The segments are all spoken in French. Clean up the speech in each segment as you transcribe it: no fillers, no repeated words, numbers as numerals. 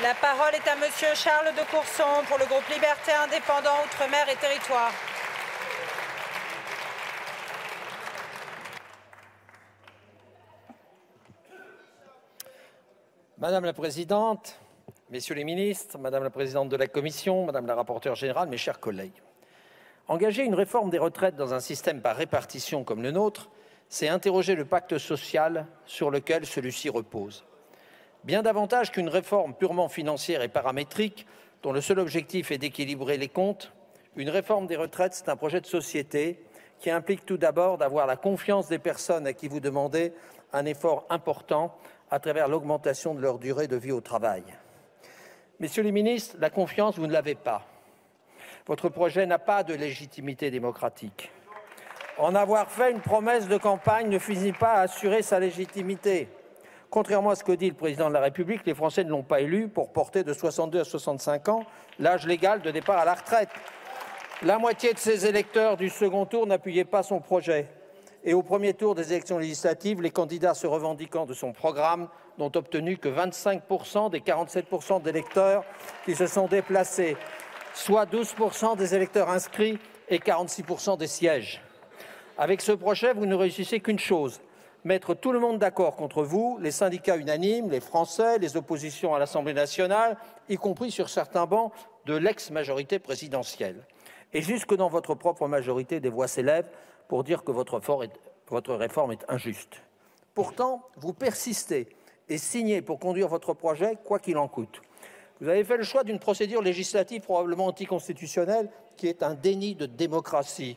La parole est à Monsieur Charles de Courson pour le groupe Liberté Indépendants Outre-mer et Territoires. Madame la Présidente, Messieurs les ministres, Madame la Présidente de la Commission, Madame la rapporteure générale, mes chers collègues. Engager une réforme des retraites dans un système par répartition comme le nôtre, c'est interroger le pacte social sur lequel celui-ci repose. Bien davantage qu'une réforme purement financière et paramétrique, dont le seul objectif est d'équilibrer les comptes, une réforme des retraites, c'est un projet de société qui implique tout d'abord d'avoir la confiance des personnes à qui vous demandez un effort important à travers l'augmentation de leur durée de vie au travail. Messieurs les ministres, la confiance, vous ne l'avez pas. Votre projet n'a pas de légitimité démocratique. En avoir fait une promesse de campagne ne finit pas à assurer sa légitimité. Contrairement à ce que dit le président de la République, les Français ne l'ont pas élu pour porter de 62 à 65 ans l'âge légal de départ à la retraite. La moitié de ses électeurs du second tour n'appuyaient pas son projet. Et au premier tour des élections législatives, les candidats se revendiquant de son programme n'ont obtenu que 25% des 47% d'électeurs qui se sont déplacés, soit 12% des électeurs inscrits et 46% des sièges. Avec ce projet, vous ne réussissez qu'une chose, mettre tout le monde d'accord contre vous, les syndicats unanimes, les Français, les oppositions à l'Assemblée nationale, y compris sur certains bancs de l'ex-majorité présidentielle. Et jusque dans votre propre majorité, des voix s'élèvent pour dire que votre réforme est injuste. Pourtant, vous persistez et signez pour conduire votre projet, quoi qu'il en coûte. Vous avez fait le choix d'une procédure législative probablement anticonstitutionnelle qui est un déni de démocratie.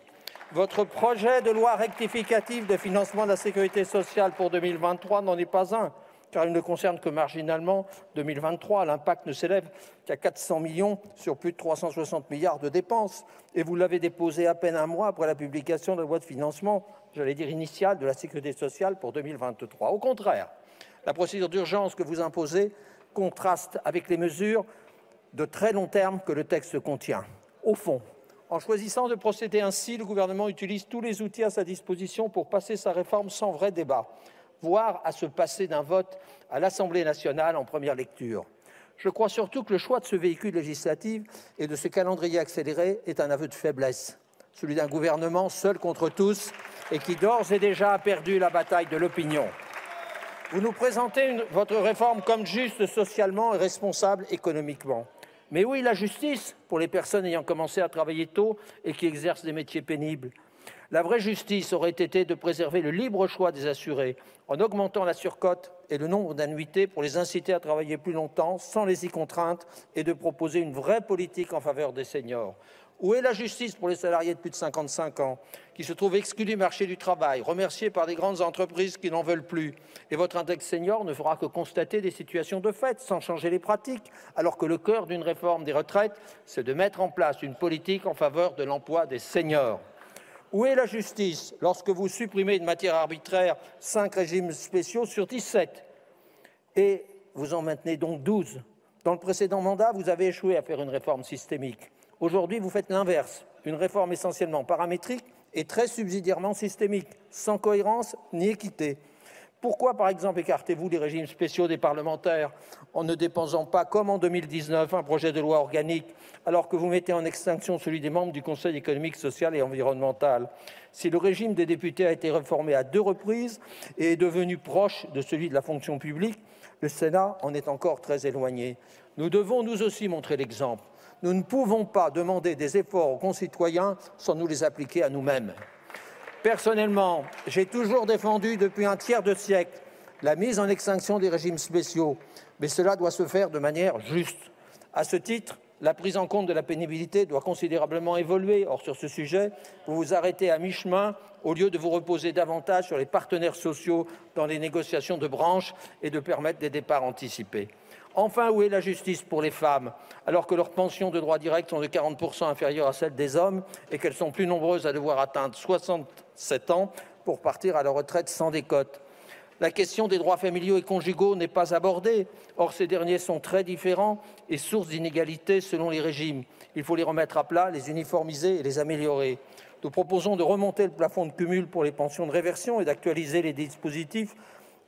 Votre projet de loi rectificative de financement de la sécurité sociale pour 2023 n'en est pas un, car il ne concerne que marginalement 2023. L'impact ne s'élève qu'à 400 millions sur plus de 360 milliards de dépenses. Et vous l'avez déposé à peine un mois après la publication de la loi de financement, j'allais dire initiale, de la sécurité sociale pour 2023. Au contraire, la procédure d'urgence que vous imposez contraste avec les mesures de très long terme que le texte contient. Au fond, en choisissant de procéder ainsi, le gouvernement utilise tous les outils à sa disposition pour passer sa réforme sans vrai débat, voire à se passer d'un vote à l'Assemblée nationale en première lecture. Je crois surtout que le choix de ce véhicule législatif et de ce calendrier accéléré est un aveu de faiblesse, celui d'un gouvernement seul contre tous et qui d'ores et déjà a perdu la bataille de l'opinion. Vous nous présentez votre réforme comme juste socialement et responsable économiquement. Mais où est la justice pour les personnes ayant commencé à travailler tôt et qui exercent des métiers pénibles? La vraie justice aurait été de préserver le libre choix des assurés en augmentant la surcote et le nombre d'annuités pour les inciter à travailler plus longtemps sans les y contraindre et de proposer une vraie politique en faveur des seniors. Où est la justice pour les salariés de plus de 55 ans qui se trouvent exclus du marché du travail, remerciés par des grandes entreprises qui n'en veulent plus? Et votre index senior ne fera que constater des situations de fait sans changer les pratiques, alors que le cœur d'une réforme des retraites, c'est de mettre en place une politique en faveur de l'emploi des seniors. Où est la justice lorsque vous supprimez de manière arbitraire 5 régimes spéciaux sur 17 et vous en maintenez donc 12? Dans le précédent mandat, vous avez échoué à faire une réforme systémique. Aujourd'hui, vous faites l'inverse, une réforme essentiellement paramétrique et très subsidiairement systémique, sans cohérence ni équité. Pourquoi, par exemple, écartez-vous les régimes spéciaux des parlementaires en ne déposant pas, comme en 2019, un projet de loi organique, alors que vous mettez en extinction celui des membres du Conseil économique, social et environnemental? Si le régime des députés a été réformé à 2 reprises et est devenu proche de celui de la fonction publique, le Sénat en est encore très éloigné. Nous devons nous aussi montrer l'exemple. Nous ne pouvons pas demander des efforts aux concitoyens sans nous les appliquer à nous-mêmes. Personnellement, j'ai toujours défendu depuis un tiers de siècle la mise en extinction des régimes spéciaux, mais cela doit se faire de manière juste. À ce titre, la prise en compte de la pénibilité doit considérablement évoluer. Or, sur ce sujet, vous vous arrêtez à mi-chemin au lieu de vous reposer davantage sur les partenaires sociaux dans les négociations de branche et de permettre des départs anticipés. Enfin, où est la justice pour les femmes, alors que leurs pensions de droit direct sont de 40% inférieures à celles des hommes et qu'elles sont plus nombreuses à devoir atteindre 67 ans pour partir à la retraite sans décote? La question des droits familiaux et conjugaux n'est pas abordée. Or, ces derniers sont très différents et source d'inégalités selon les régimes. Il faut les remettre à plat, les uniformiser et les améliorer. Nous proposons de remonter le plafond de cumul pour les pensions de réversion et d'actualiser les dispositifs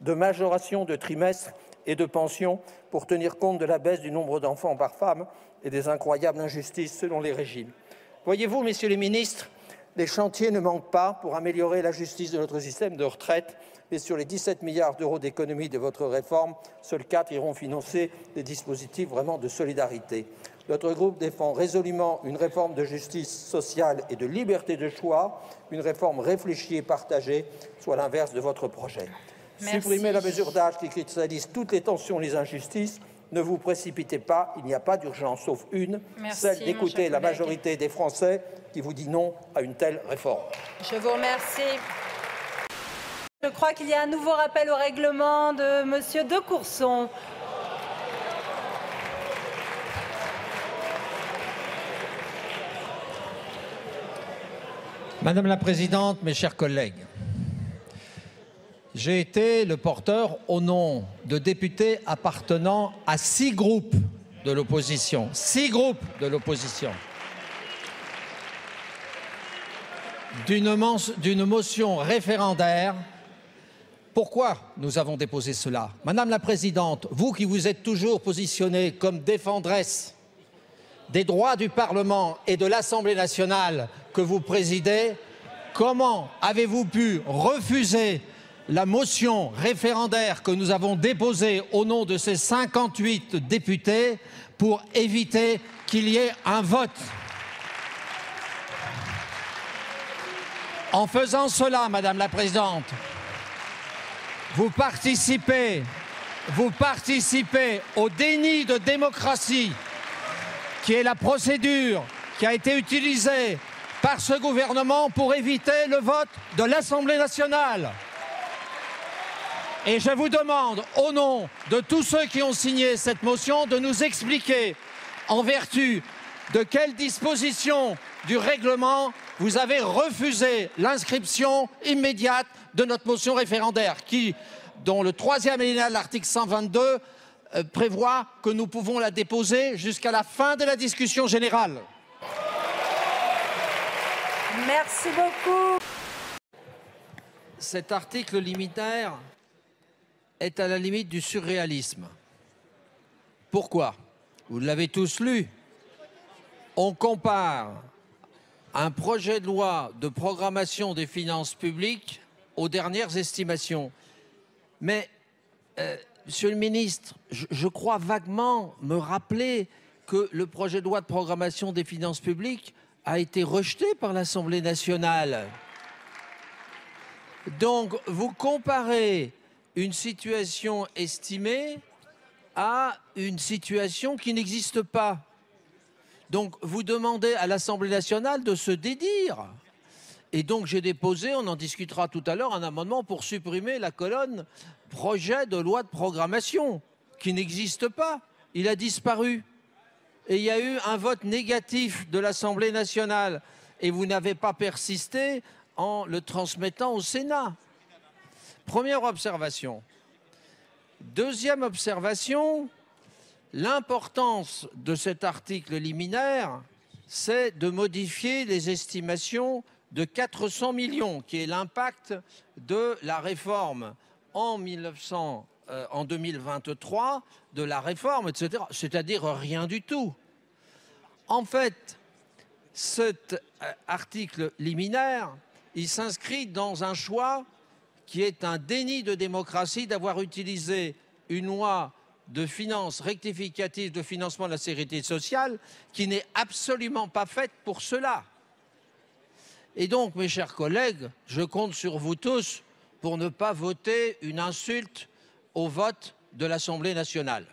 de majoration de trimestres et de pensions pour tenir compte de la baisse du nombre d'enfants par femme et des incroyables injustices selon les régimes. Voyez-vous, messieurs les ministres, les chantiers ne manquent pas pour améliorer la justice de notre système de retraite, mais sur les 17 milliards d'euros d'économies de votre réforme, seuls 4 iront financer des dispositifs vraiment de solidarité. Notre groupe défend résolument une réforme de justice sociale et de liberté de choix, une réforme réfléchie et partagée, soit l'inverse de votre projet. Merci. Supprimez la mesure d'âge qui cristallise toutes les tensions et les injustices. Ne vous précipitez pas, il n'y a pas d'urgence, sauf une, celle d'écouter la majorité des Français qui vous dit non à une telle réforme. Je vous remercie. Je crois qu'il y a un nouveau rappel au règlement de Monsieur de Courson. Madame la Présidente, mes chers collègues, j'ai été le porteur au nom de députés appartenant à 6 groupes de l'opposition. 6 groupes de l'opposition. D'une motion référendaire. Pourquoi nous avons déposé cela? Madame la Présidente, vous qui vous êtes toujours positionnée comme défendresse des droits du Parlement et de l'Assemblée nationale que vous présidez, comment avez-vous pu refuser la motion référendaire que nous avons déposée au nom de ces 58 députés pour éviter qu'il y ait un vote? En faisant cela, Madame la Présidente, vous participez au déni de démocratie qui est la procédure qui a été utilisée par ce gouvernement pour éviter le vote de l'Assemblée nationale. Et je vous demande, au nom de tous ceux qui ont signé cette motion, de nous expliquer en vertu de quelles dispositions du règlement vous avez refusé l'inscription immédiate de notre motion référendaire, dont le 3e alinéa de l'article 122 prévoit que nous pouvons la déposer jusqu'à la fin de la discussion générale. Merci beaucoup. Cet article liminaire est à la limite du surréalisme. Pourquoi? Vous l'avez tous lu. On compare un projet de loi de programmation des finances publiques aux dernières estimations. Mais, Monsieur le ministre, je crois vaguement me rappeler que le projet de loi de programmation des finances publiques a été rejeté par l'Assemblée nationale. Donc, vous comparez une situation estimée à une situation qui n'existe pas. Donc, vous demandez à l'Assemblée nationale de se dédire. Et donc, j'ai déposé, on en discutera tout à l'heure, un amendement pour supprimer la colonne « projet de loi de programmation » qui n'existe pas. Il a disparu. Et il y a eu un vote négatif de l'Assemblée nationale. Et vous n'avez pas persisté en le transmettant au Sénat. Première observation. Deuxième observation, l'importance de cet article liminaire, c'est de modifier les estimations de 400 millions, qui est l'impact de la réforme en 2023, de la réforme, etc. C'est-à-dire rien du tout. En fait, cet article liminaire, il s'inscrit dans un choix qui est un déni de démocratie d'avoir utilisé une loi de finances rectificative de financement de la sécurité sociale qui n'est absolument pas faite pour cela. Et donc, mes chers collègues, je compte sur vous tous pour ne pas voter une insulte au vote de l'Assemblée nationale.